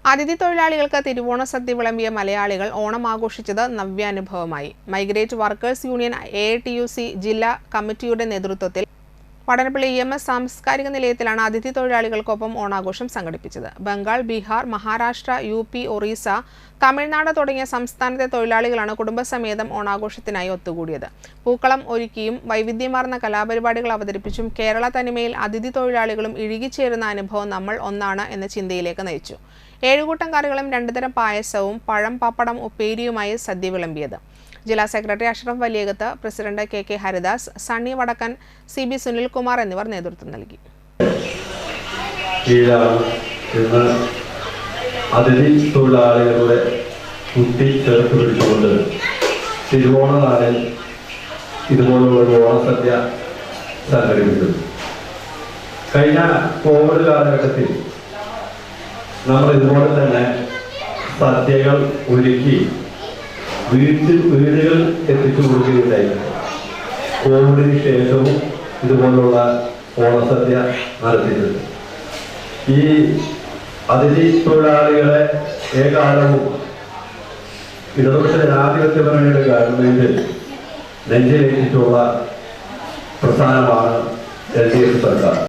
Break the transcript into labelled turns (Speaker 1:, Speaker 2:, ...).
Speaker 1: അതിഥി തൊഴിലാളികൾക്ക് തിരുവോണ സദ്യ വിളമ്പിയ മലയാളികൾ ഓണം ആഘോഷിച്ചത് നവ്യാനുഭവമായി. മൈഗ്രേറ്റ് വർക്കേഴ്സ് യൂണിയൻ AITUC ജില്ലാ കമ്മിറ്റിയുടെ നേതൃത്വത്തിൽ വടനപ്പള്ളി EMS സാംസ്കാരിക നിലയത്തിലാണ് അതിഥി തൊഴിലാളികൾക്കൊപ്പം ഓണാഘോഷം സംഘടിപ്പിച്ചത്. ബംഗാൾ, ബീഹാർ, മഹാരാഷ്ട്ര, UP, ഒറീസ, തമിഴ്നാട് തുടങ്ങിയ സംസ്ഥാനത്തെ തൊഴിലാളികളാണ് കുടുംബസമേതം ഓണാഘോഷത്തിനായി ഒത്തുകൂടിയത്. പൂക്കളം ഒരുക്കിയും വൈവിധ്യമാർന്ന കലാപരിപാടികൾ അവതരിപ്പിച്ചും കേരള തനിമയിൽ അതിഥി തൊഴിലാളികളും ഇഴുകിച്ചേരുന്ന അനുഭവം നമ്മൾ ഒന്നാണ് എന്ന ചിന്തയിലേക്ക് നയിച്ചു. 7 കൂട്ടം കറികളും 2 തരം പായസവും പഴം, പപ്പടം, ഉപ്പേരിയുമായി സദ്യ വിളമ്പിയത്. ജില്ലാ secretary Ashraf Valiyakath, president KK Haridas, Sunny വടക്കൻ, CB സുനിൽകുമാർ എന്നിവർ നേതൃത്വം നൽകി.
Speaker 2: അതിഥി തൊഴിലാളികളുടെ കുട്ടി ചേർത്ത് പിടിച്ചുകൊണ്ട് തിരുവോണ നാളിൽ ഇതുപോലുള്ള ഓണസദ്യ സംഘടിപ്പിച്ചു. കഴിഞ്ഞ കോവിഡ് കാലഘട്ടത്തിൽ നമ്മൾ ഇതുപോലെ തന്നെ സദ്യകൾ ഒരുക്കി വീടുകൾ എത്തിച്ചു കൊടുക്കുകയുണ്ടായിരുന്നു. കോവിഡിന് ശേഷവും ഇതുപോലുള്ള ഓണസദ്യ നടത്തിയിട്ടുണ്ട്. ഈ അതിഥി തൊഴിലാളികളെ ഏകാലവും ഇടതുപക്ഷ ജനാധിപത്യ മുന്നണിയുടെ ഗവൺമെന്റ് നെഞ്ചിലേറ്റിട്ടുള്ള പ്രസ്ഥാനമാണ് LDF സർക്കാർ.